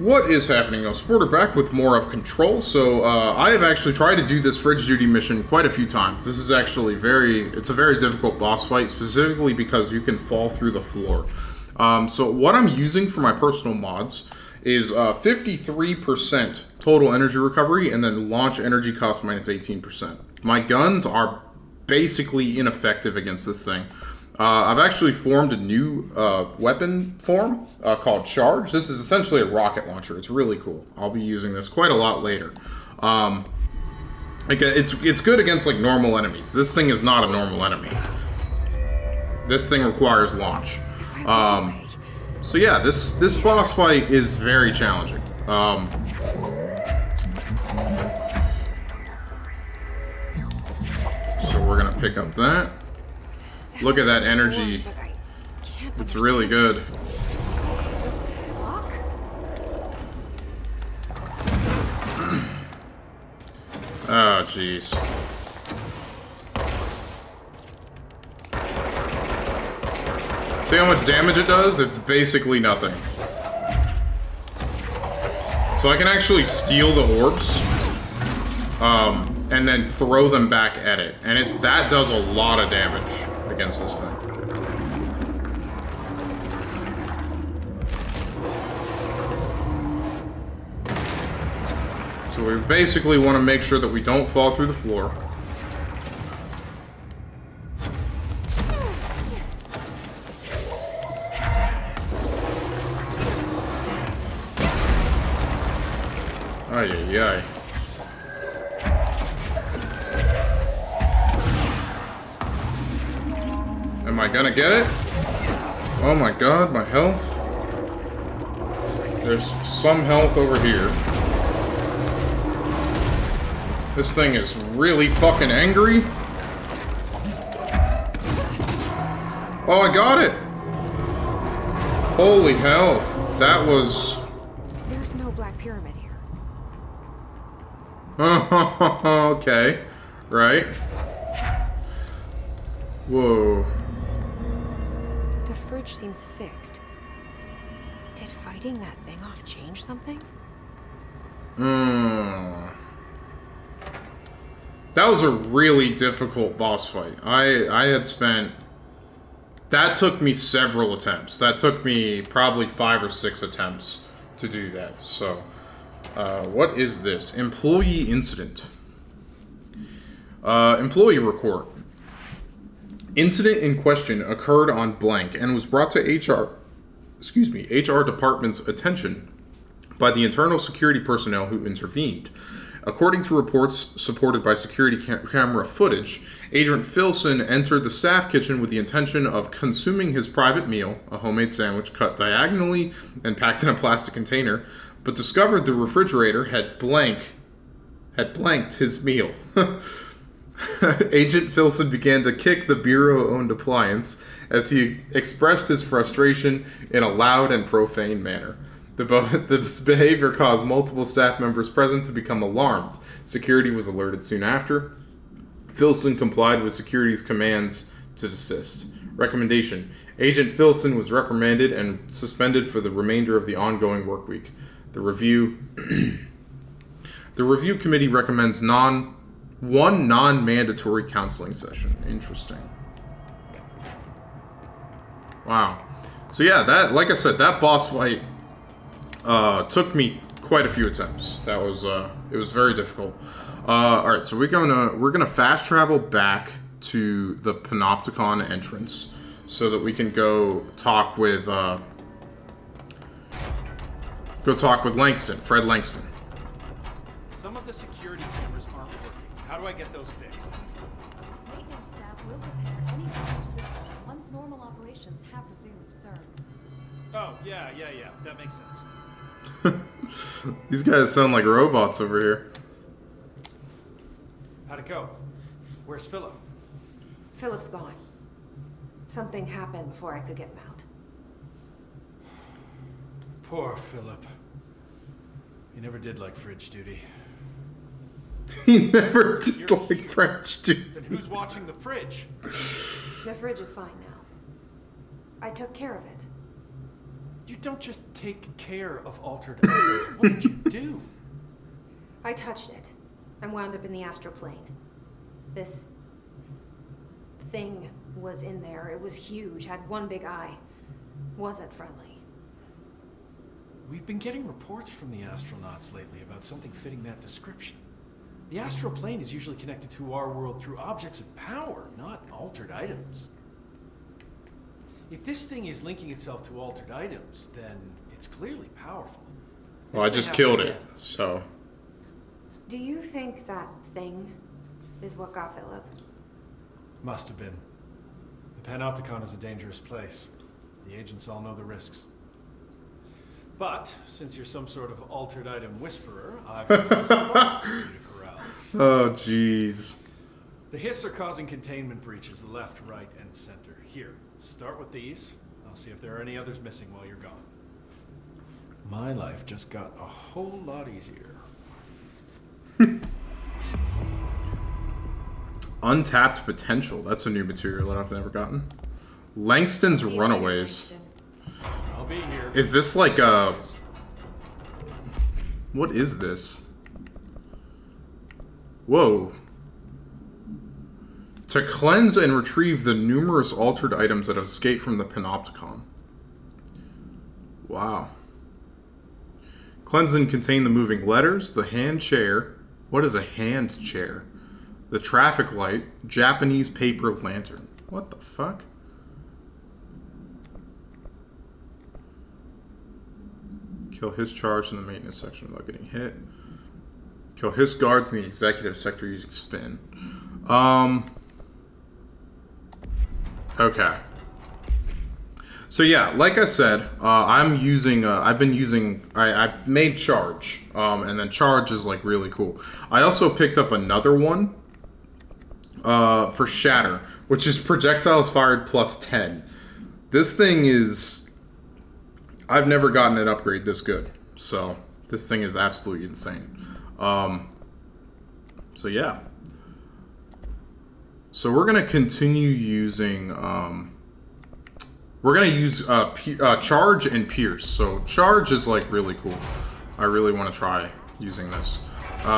What is happening now? SpOrder back with more of Control. So I have actually tried to do this fridge duty mission quite a few times. This is actually it's a very difficult boss fight, specifically because you can fall through the floor. So what I'm using for my personal mods is 53% total energy recovery and then launch energy cost minus 18%. My guns are basically ineffective against this thing. I've actually formed a new weapon form called Charge. This is essentially a rocket launcher. It's really cool. I'll be using this quite a lot later. It's good against like normal enemies. This thing is not a normal enemy. This thing requires launch. So yeah, this boss fight is very challenging. So we're gonna pick up that. Look at that energy. It's really good. Oh, jeez. See how much damage it does? It's basically nothing. So I can actually steal the orbs. And then throw them back at it. And that does a lot of damage against this thing. So we basically want to make sure that we don't fall through the floor. Ay, ay, ay. Am I gonna get it? Oh my god, my health. There's some health over here. This thing is really fucking angry. Oh, I got it! Holy hell. That was... There's no Black Pyramid here. Okay. Right. Whoa. The fridge seems fixed. Did fighting that thing off change something? That was a really difficult boss fight. I had spent... That took me several attempts. That took me probably 5 or 6 attempts to do that. So, what is this? Employee incident. Employee report. Incident in question occurred on blank and was brought to HR department's attention by the internal security personnel who intervened. According to reports supported by security camera footage, Agent Filson entered the staff kitchen with the intention of consuming his private meal, a homemade sandwich cut diagonally and packed in a plastic container, but discovered the refrigerator had blanked his meal. Agent Filson began to kick the bureau-owned appliance as he expressed his frustration in a loud and profane manner. This behavior caused multiple staff members present to become alarmed. Security was alerted soon after. Filson complied with security's commands to desist. Recommendation: Agent Filson was reprimanded and suspended for the remainder of the ongoing work week. The review committee recommends one non-mandatory counseling session. Interesting. Wow. So yeah, that, like I said, that boss fight took me quite a few attempts. That was it was very difficult. All right, so we're gonna fast travel back to the Panopticon entrance so that we can go talk with Langston, Fred Langston. Some of the security cameras aren't working. How do I get those fixed? Maintenance staff will repair any damaged systems once normal operations have resumed, sir. Oh, yeah, that makes sense. These guys sound like robots over here. How'd it go? Where's Philip? Philip's gone. Something happened before I could get him out. Poor Philip. He never did like fridge duty. He never did like French duty. Then who's watching the fridge? The fridge is fine now. I took care of it. You don't just take care of altered items. What did you do? I touched it and wound up in the astral plane. This thing was in there. It was huge, had one big eye. Wasn't friendly. We've been getting reports from the astronauts lately about something fitting that description. The astral plane is usually connected to our world through objects of power, not altered items. If this thing is linking itself to altered items, then it's clearly powerful. Well, I just killed it, so... Do you think that thing is what got Philip? Must have been. The Panopticon is a dangerous place. The agents all know the risks. But, since you're some sort of altered item whisperer, I've got a list of items for you to corral. Oh, jeez. The Hiss are causing containment breaches left, right, and center. Here, start with these. I'll see if there are any others missing while you're gone. My life just got a whole lot easier. Untapped potential. That's a new material that I've never gotten. Langstons Runaways. I'll be here. Is this like a... What is this? Whoa. To cleanse and retrieve the numerous altered items that have escaped from the Panopticon. Wow. Cleanse and contain the moving letters, the hand chair. What is a hand chair? The traffic light, Japanese paper lantern. What the fuck? Kill his charge in the maintenance section without getting hit. Kill his guards in the executive sector using spin. Okay. So yeah, like I said, I'm using, I made charge, and then charge is like really cool. I also picked up another one, for shatter, which is projectiles fired plus 10. This thing is, I've never gotten an upgrade this good, so this thing is absolutely insane. So yeah. So we're gonna continue using, we're gonna use charge and pierce. So charge is like really cool. I really want to try using this.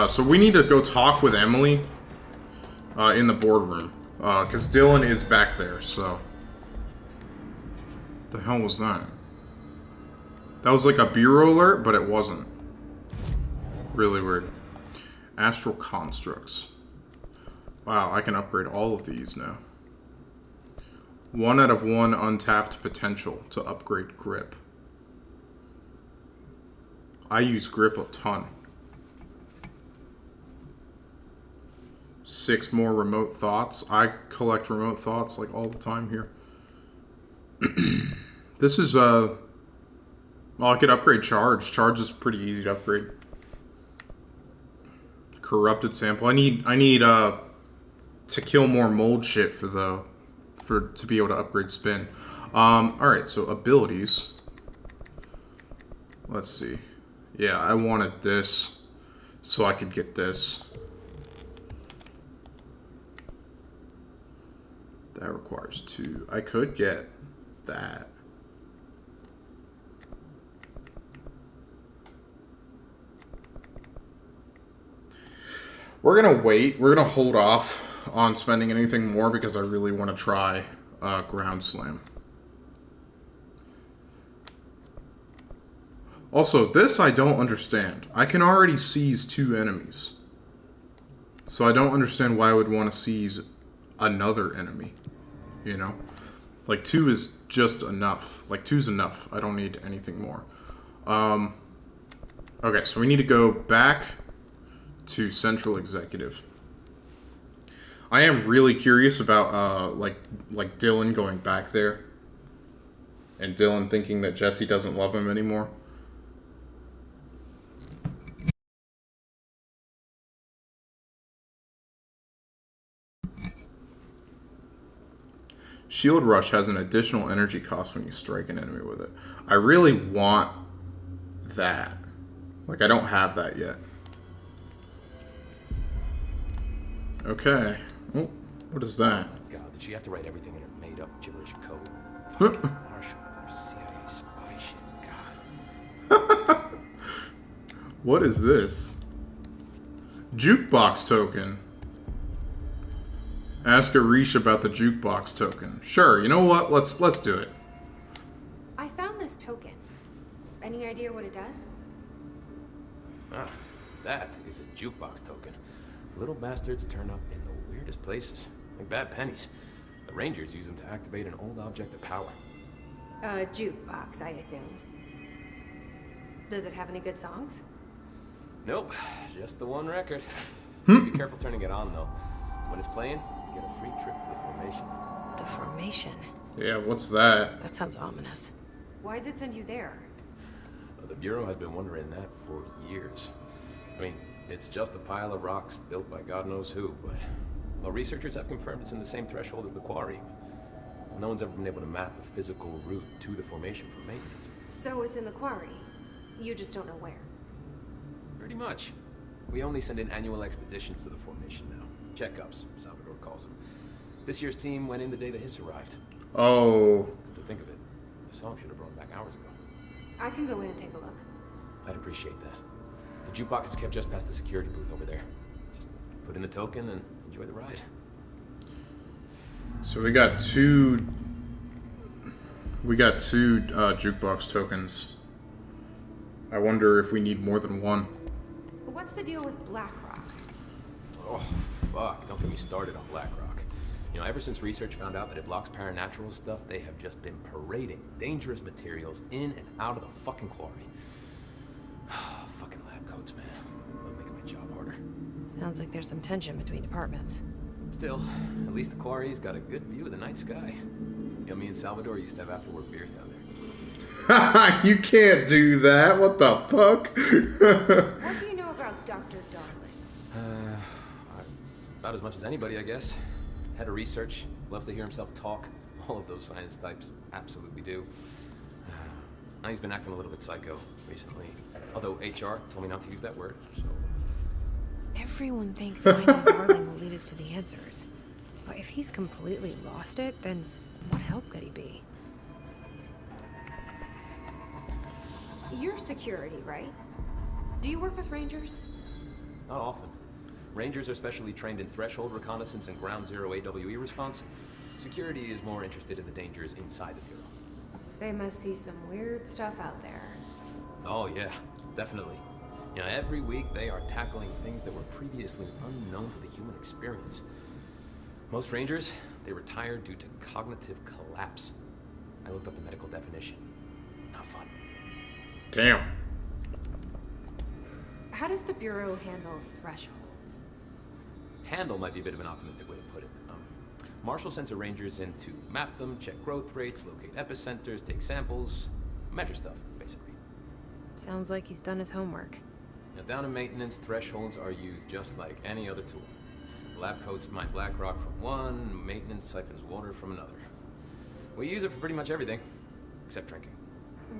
So we need to go talk with Emily in the boardroom because Dylan is back there. So the hell was that? That was like a bureau alert, but it wasn't. Really weird. Astral constructs. Wow, I can upgrade all of these now. 1 out of 1 untapped potential to upgrade grip. I use grip a ton. 6 more remote thoughts. I collect remote thoughts like all the time here. This is well, I could upgrade charge. Charge is pretty easy to upgrade. Corrupted sample. I need to kill more mold shit to be able to upgrade spin. Alright, so abilities. Let's see. Yeah, I wanted this so I could get this. That requires 2. I could get that. We're gonna wait. We're gonna hold off on spending anything more because I really want to try ground slam. Also, this I don't understand. I can already seize 2 enemies. So I don't understand why I would want to seize another enemy. You know? Like 2 is just enough. Like 2's enough. I don't need anything more. Okay, so we need to go back to Central Executive. I am really curious about like Dylan going back there and Dylan thinking that Jesse doesn't love him anymore. Shield Rush has an additional energy cost when you strike an enemy with it. I really want that. Like, I don't have that yet. Okay. Oh, what is that? God, did she have to write everything in her made-up gibberish code? Fucking Marshall with her CIA spy shit. What is this? Jukebox Token. Ask Arish about the Jukebox Token. Sure, you know what? Let's do it. I found this token. Any idea what it does? Ah, that is a jukebox token. Little bastards turn up in the weirdest places, like bad pennies. The Rangers use them to activate an old object of power. A jukebox, I assume. Does it have any good songs? Nope, just the one record. Hmm. Be careful turning it on, though. When it's playing, you get a free trip to the formation. The formation. Yeah, what's that? That sounds ominous. Why does it send you there? The Bureau has been wondering that for years. I mean, it's just a pile of rocks built by God knows who, but... Well, researchers have confirmed it's in the same threshold as the quarry. No one's ever been able to map a physical route to the formation for maintenance. So it's in the quarry. You just don't know where. Pretty much. We only send in annual expeditions to the formation now. Checkups, Salvador calls them. This year's team went in the day the hiss arrived. Oh. To think of it, the song should have brought back hours ago. I can go in and take a look. I'd appreciate that. The jukebox is kept just past the security booth over there. Just put in the token and enjoy the ride. So we got two jukebox tokens. I wonder if we need more than one. What's the deal with BlackRock? Oh, fuck. Don't get me started on BlackRock. You know, ever since research found out that it blocks paranatural stuff, they have just been parading dangerous materials in and out of the fucking quarry. Fucking lab coats, man. They'll make my job harder. Sounds like there's some tension between departments. Still, at least the quarry's got a good view of the night sky. You know, me and Salvador used to have after-work beers down there. You can't do that. What the fuck? What do you know about Dr. Darling? About as much as anybody, I guess. Head of research, loves to hear himself talk. All of those science types absolutely do. Now he's been acting a little bit psycho recently. Although HR told me not to use that word, so... Everyone thinks finding Darling will lead us to the answers. But if he's completely lost it, then what help could he be? You're security, right? Do you work with Rangers? Not often. Rangers are specially trained in threshold reconnaissance and ground zero AWE response. Security is more interested in the dangers inside the Bureau. They must see some weird stuff out there. Oh yeah, definitely. You know, every week they are tackling things that were previously unknown to the human experience. Most Rangers, they retire due to cognitive collapse. I looked up the medical definition. Not fun. Damn. How does the Bureau handle thresholds? Handle might be a bit of an optimistic way to put it. Marshall sends her Rangers in to map them, check growth rates, locate epicenters, take samples, measure stuff, basically. Sounds like he's done his homework. Now, down in maintenance, thresholds are used just like any other tool. Lab coats mine black rock from one, maintenance siphons water from another. We use it for pretty much everything, except drinking.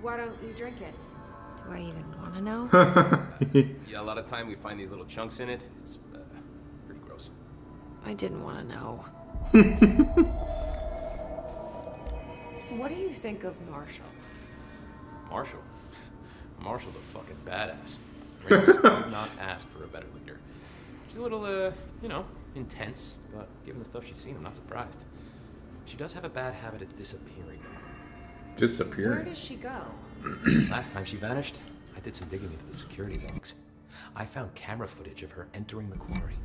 Why don't you drink it? Do I even want to know? Yeah, a lot of time we find these little chunks in it. It's pretty gross. I didn't want to know. What do you think of Marshall? Marshall? Marshall's a fucking badass. Rangers could not ask for a better leader. She's a little, intense, but given the stuff she's seen, I'm not surprised. She does have a bad habit of disappearing. Where Disappearing. does she go? Last time she vanished, I did some digging into the security logs. I found camera footage of her entering the quarry.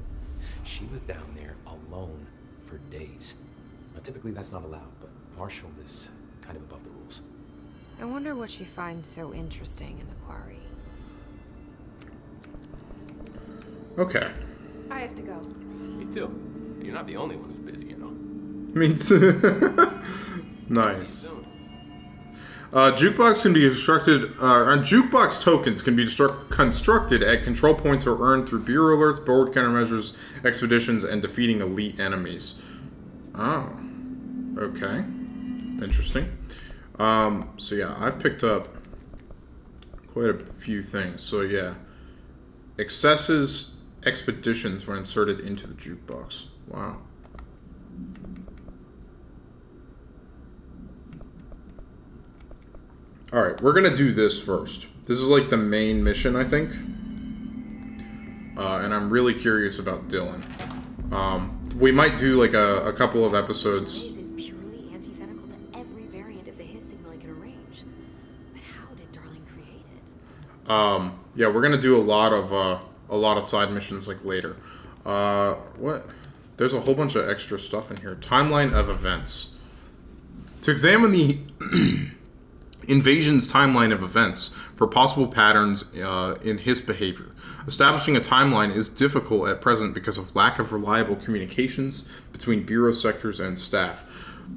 She was down there alone for days. Now, typically that's not allowed, but Marshall is kind of above the rules. I wonder what she finds so interesting in the quarry. Okay. I have to go. Me too. You're not the only one who's busy, you know. Me too. See you Nice. soon. Jukebox can be constructed. Jukebox tokens can be constructed at control points or earned through bureau alerts, board countermeasures, expeditions, and defeating elite enemies. Oh, okay, interesting. So yeah, I've picked up quite a few things. So yeah, accesses expeditions when inserted into the jukebox. Wow. All right, we're gonna do this first. This is like the main mission, I think. and I'm really curious about Dylan. We might do like a couple of episodes. Runaways is purely antithetical to every variant of the Hiss signal it can arrange. But how did Darling create it? Yeah, we're gonna do a lot of side missions like later. What? There's a whole bunch of extra stuff in here. Timeline of events. To examine the invasion's timeline of events for possible patterns in his behavior. Establishing a timeline is difficult at present because of lack of reliable communications between Bureau sectors and staff.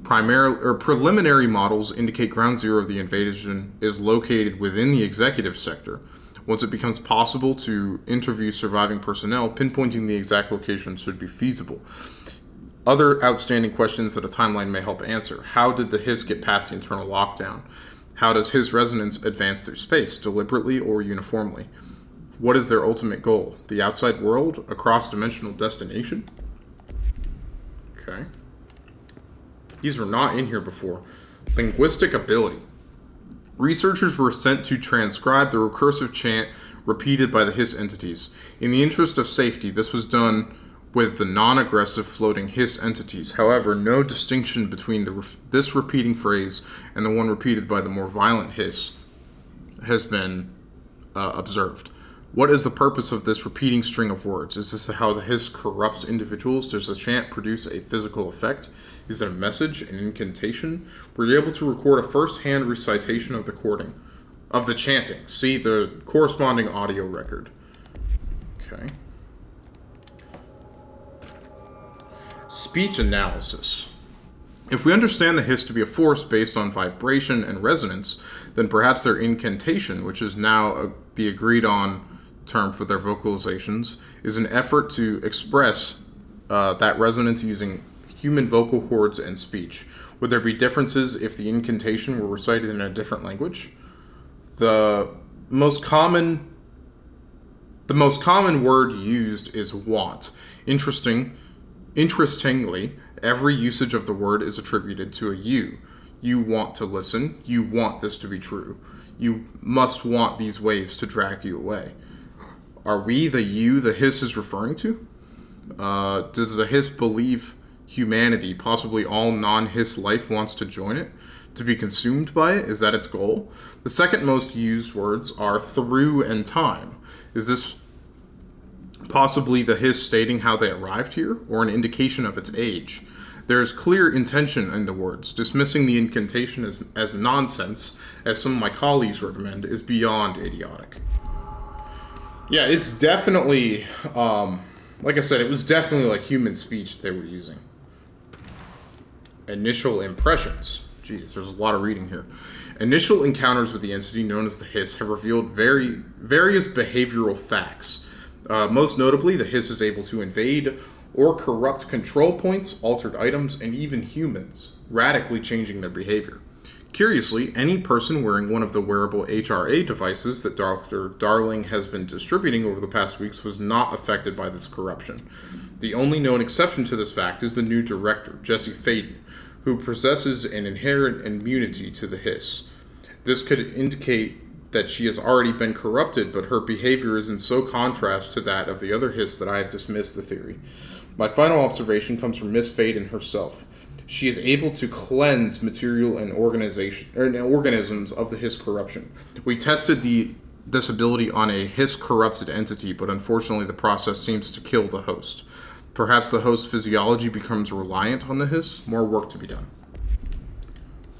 Preliminary models indicate ground zero of the invasion is located within the executive sector. Once it becomes possible to interview surviving personnel, pinpointing the exact location should be feasible. Other outstanding questions that a timeline may help answer. How did the Hiss get past the internal lockdown? How does his resonance advance through space, deliberately or uniformly? What is their ultimate goal? The outside world? A cross-dimensional destination? Okay. These were not in here before. Linguistic ability. Researchers were sent to transcribe the recursive chant repeated by the Hiss entities. In the interest of safety, this was done with the non-aggressive floating Hiss entities. However, no distinction between this repeating phrase and the one repeated by the more violent Hiss has been observed. What is the purpose of this repeating string of words? Is this how the Hiss corrupts individuals? Does the chant produce a physical effect? Is it a message, an incantation? Were you able to record a first-hand recitation of the chanting? See the corresponding audio record. Okay. Speech analysis. If we understand the Hiss to be a force based on vibration and resonance, then perhaps their incantation, which is now the agreed-on term for their vocalizations, is an effort to express that resonance using human vocal cords and speech. Would there be differences if the incantation were recited in a different language? The most common word used is want. Interestingly, every usage of the word is attributed to a you. You want to listen. You want this to be true. You must want these waves to drag you away. Are we the you the Hiss is referring to? Does the Hiss believe humanity, possibly all non-Hiss life, wants to join it? To be consumed by it? Is that its goal? The second most used words are through and time. Is this possibly the Hiss stating how they arrived here, or an indication of its age? There is clear intention in the words. Dismissing the incantation as nonsense, as some of my colleagues recommend, is beyond idiotic. Yeah, it's definitely, like I said, it was definitely like human speech they were using. Initial impressions. Jeez, there's a lot of reading here. Initial encounters with the entity known as the Hiss have revealed various behavioral facts. Most notably, the Hiss is able to invade or corrupt control points, altered items, and even humans, radically changing their behavior. Curiously, any person wearing one of the wearable HRA devices that Dr. Darling has been distributing over the past weeks was not affected by this corruption. The only known exception to this fact is the new director, Jessie Faden, who possesses an inherent immunity to the Hiss. This could indicate that she has already been corrupted, but her behavior is in so contrast to that of the other Hiss that I have dismissed the theory. My final observation comes from Miss Faden herself. She is able to cleanse material and organisms of the Hiss corruption. We tested this ability on a Hiss corrupted entity, but unfortunately the process seems to kill the host. Perhaps the host's physiology becomes reliant on the Hiss. More work to be done.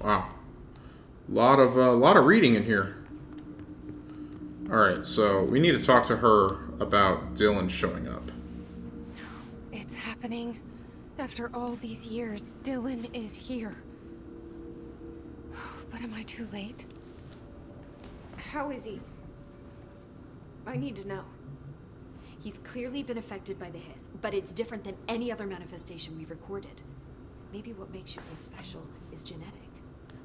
Wow, lot of reading in here. All right, so we need to talk to her about Dylan showing up. It's happening. After all these years, Dylan is here. But am I too late? How is he? I need to know. He's clearly been affected by the Hiss, but it's different than any other manifestation we've recorded. Maybe what makes you so special is genetic.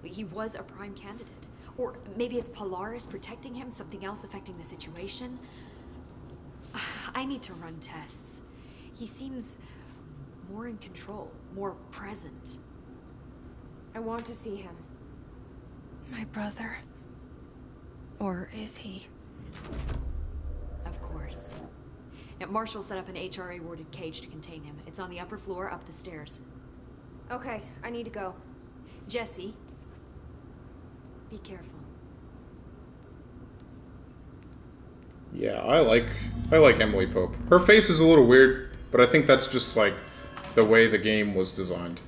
He was a prime candidate. Or maybe it's Polaris protecting him, something else affecting the situation. I need to run tests. He seems more in control, more present. I want to see him. My brother. Or is he? Of course. Now, Marshall set up an HRA-warded cage to contain him. It's on the upper floor, up the stairs. Okay, I need to go. Jesse, be careful. Yeah, I like Emily Pope. Her face is a little weird, but I think that's just like the way the game was designed.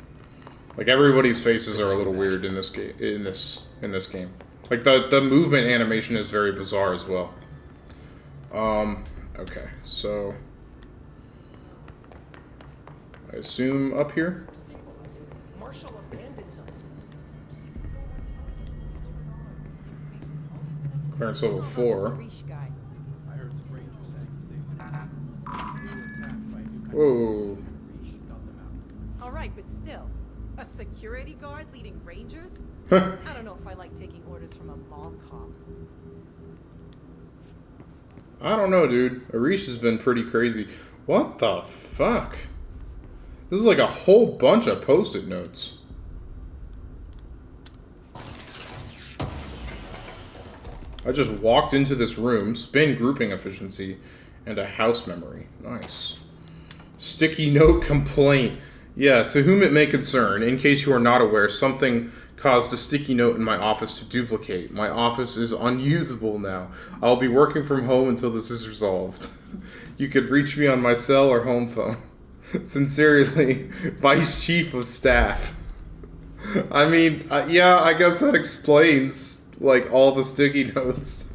Like everybody's faces are a little weird in this game. In this game, like the movement animation is very bizarre as well. Okay, so I assume up here. Marshall abandons us. Clearance level 4. I heard some rangers saying the same thing. They were attacked by a new kind Whoa. of Reach got them out. All right, but still, a security guard leading rangers? I I don't know if I like taking orders from a mall cop. don't know, dude. Arish has been pretty crazy. What the fuck? This is like a whole bunch of post-it notes. I just walked into this room, spin grouping efficiency, and a house memory. Nice. Sticky note complaint. Yeah, to whom it may concern, in case you are not aware, something caused a sticky note in my office to duplicate. My office is unusable now. I'll be working from home until this is resolved. You could reach me on my cell or home phone. Sincerely, Vice Chief of Staff. I mean, yeah, I guess that explains, like, all the sticky notes.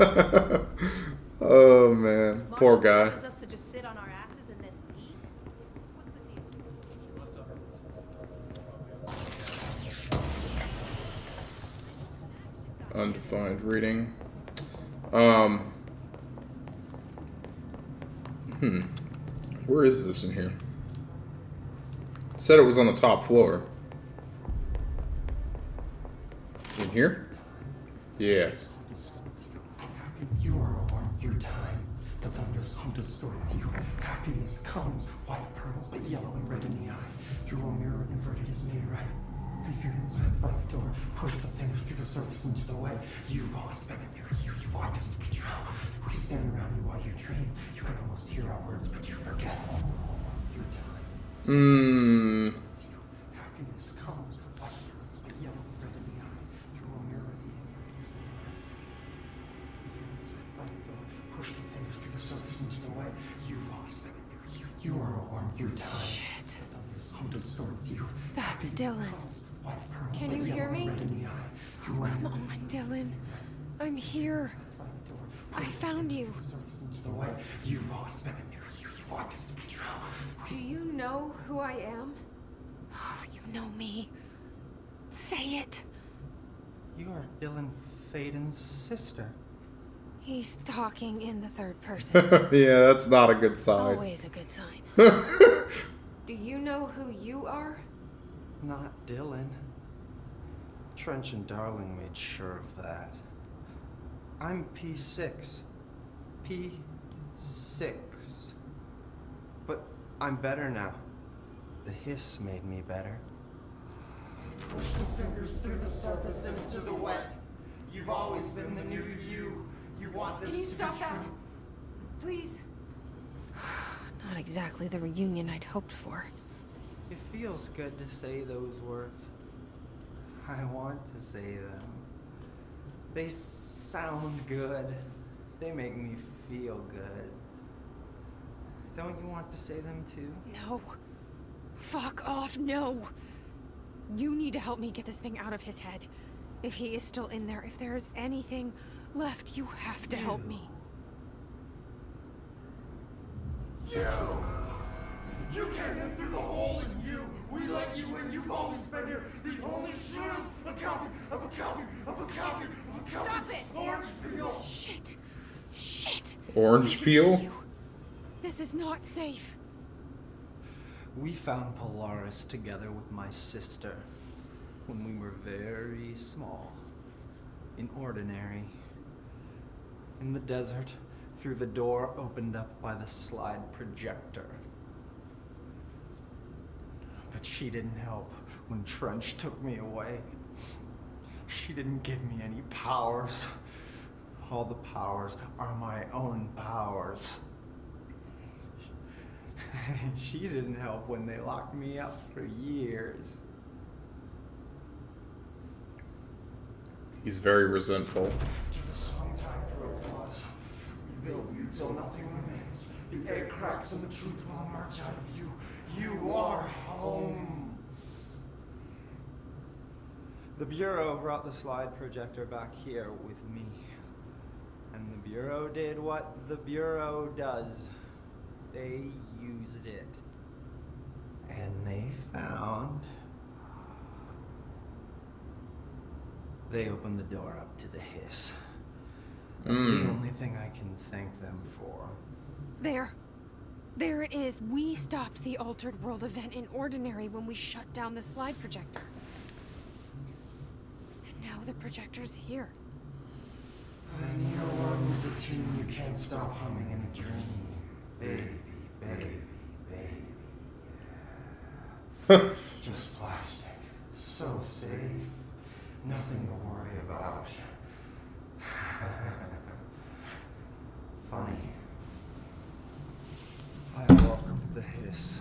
Oh, man. Poor guy. Marshall wants us to just sit on our asses and then leaves? What's the deal? Undefined reading. Where is this in here? Said it was on the top floor. In here? Yeah. You are a warm through time. The thunders hum distorts you. Happiness comes, white pearls, but yellow and red in the eye. Through a mirror inverted is made right. Leave your insides by the door. Push the fingers through the surface into the way. You've always been a near you. You want this to be true. We stand around you while you dream. You can almost hear our words, but you forget. Through time. Happiness comes, white pearls, but yellow and red in the eye. Through a mirror inverted is made right. Leave your insides by the door. Push the fingers through the surface into the way. You've always been a near you. You are a worm through time. Shit. The thunders hum distorts you. That's Dylan. White pearls, Can but you hear yellow and me? red in the eye. Oh, Through a come mirror on, Dylan. I'm here. by the door. I found you. Surface into the way. You've always been a near you. You want this to be true. Do you know who I am? Oh, you know me. Say it. You are Dylan Faden's sister. He's talking in the third person. Yeah, that's not a good sign. Always a good sign. Do you know who you are? Not Dylan. Trench and Darling made sure of that. I'm P6. P6. But I'm better now. The hiss made me better. Push the fingers through the surface into the wet. You've always been the new you. You want this Can you to stop be that? true. Please. Not exactly the reunion I'd hoped for. It feels good to say those words. I want to say them. They sound good. They make me feel good. Don't you want to say them too? No. Fuck off, no. You need to help me get this thing out of his head. If he is still in there, if there is anything left, you have to help me. You came in through the hole in you. We let you in. You've always been here. The only truth. A copy of a copy of a copy of a copy. Stop it! Orange peel. Shit. Shit. Orange I can peel? see you. This is not safe. We found Polaris together with my sister when we were very small. In Ordinary. In the desert, through the door opened up by the slide projector. But she didn't help when Trench took me away. She didn't give me any powers. All the powers are my own powers. She didn't help when they locked me up for years. He's very resentful. After the song time for applause, we build you till nothing remains. The egg cracks and the truth will march out of you. You are home. The Bureau brought the slide projector back here with me. And the Bureau did what the Bureau does. They used it. And they found... They opened the door up to the hiss. That's the only thing I can thank them for. There it is. We stopped the Altered World event in Ordinary when we shut down the slide projector. And now the projector's here. Linear one is a tune you can't stop humming in a dream. Baby, baby, baby. Just plastic. So safe. Nothing to worry about. Funny. I welcomed the hiss.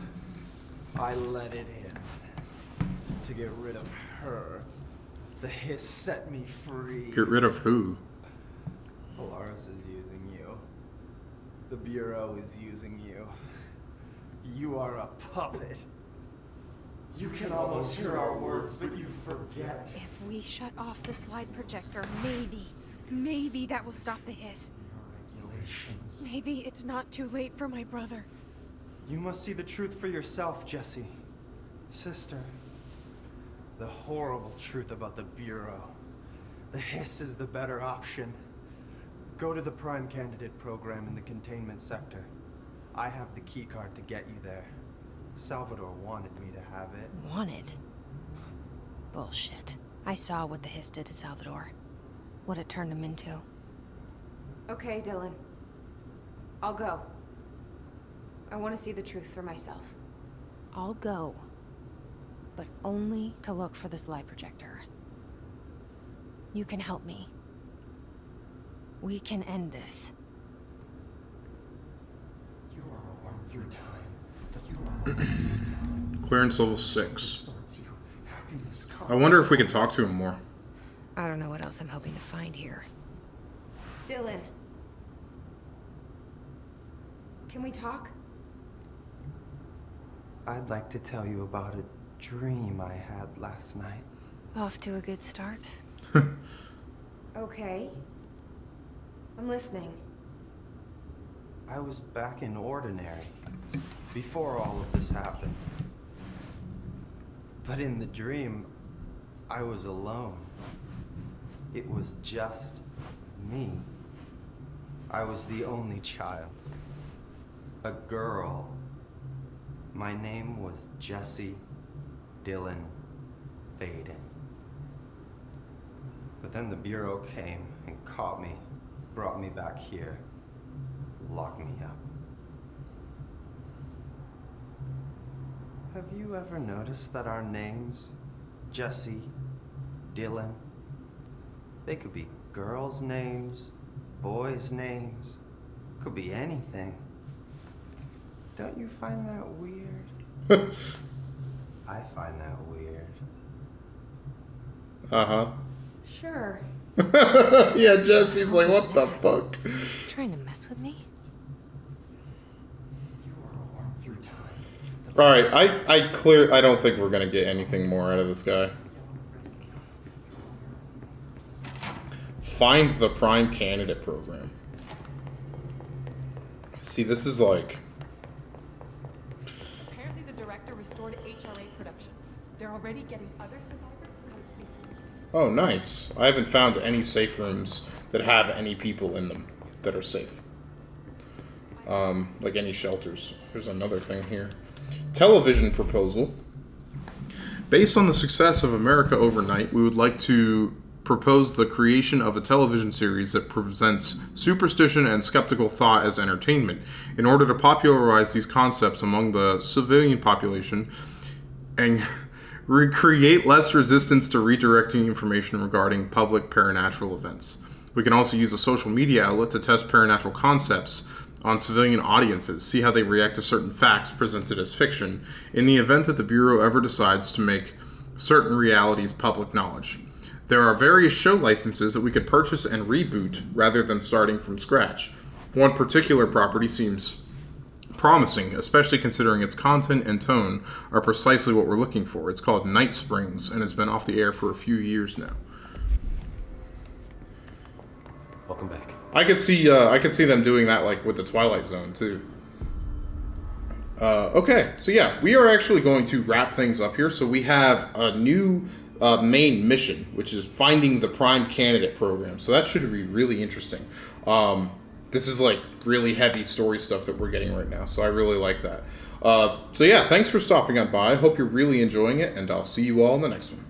I let it in. To get rid of her. The hiss set me free. Get rid of who? Polaris is using you. The Bureau is using you. You are a puppet. You can almost hear our words, but you forget. If we shut off the slide projector, maybe that will stop the hiss. Your regulations. Maybe it's not too late for my brother. You must see the truth for yourself, Jesse. Sister. The horrible truth about the Bureau. The hiss is the better option. Go to the Prime Candidate program in the containment sector. I have the keycard to get you there. Salvador wanted me to have it. Wanted? Bullshit. I saw what the hiss did to Salvador. What it turned him into. Okay, Dylan. I'll go. I want to see the truth for myself. I'll go. But only to look for the slide projector. You can help me. We can end this. You are a worm through time. That you are Clearance level 6. Happiness comes. I wonder if we can talk to him more. I don't know what else I'm hoping to find here. Dylan. Can we talk? I'd like to tell you about a dream I had last night. Off to a good start. Okay. I'm listening. I was back in Ordinary, before all of this happened. But in the dream, I was alone. It was just me. I was the only child. A girl. My name was Jesse Dylan Faden. But then the Bureau came and caught me, brought me back here, locked me up. Have you ever noticed that our names, Jesse, Dylan, they could be girls' names, boys' names, could be anything. Don't you find that weird? I find that weird. Uh-huh. Sure. Yeah, Jesse's like, what the fuck? He's trying to mess with me? You are a worm through time. Alright, I don't think we're gonna get anything more out of this guy. Find the Prime Candidate program. See, this is like... Apparently the director restored HLA production. They're already getting other survivors out of safe rooms. Oh, nice. I haven't found any safe rooms that have any people in them that are safe. Like any shelters. There's another thing here. Television proposal. Based on the success of America Overnight, we would like to propose the creation of a television series that presents superstition and skeptical thought as entertainment in order to popularize these concepts among the civilian population and create less resistance to redirecting information regarding public paranatural events. We can also use a social media outlet to test paranatural concepts on civilian audiences, see how they react to certain facts presented as fiction, in the event that the Bureau ever decides to make certain realities public knowledge. There are various show licenses that we could purchase and reboot rather than starting from scratch. One particular property seems promising, especially considering its content and tone are precisely what we're looking for. It's called Night Springs and has been off the air for a few years now. Welcome back. I could see them doing that like with the Twilight Zone too. Okay, so yeah, we are actually going to wrap things up here. So we have a new main mission, which is finding the prime candidate program. So that should be really interesting. This is like really heavy story stuff that we're getting right now, so I really like that. So yeah, thanks for stopping on by. I hope you're really enjoying it, and I'll see you all in the next one.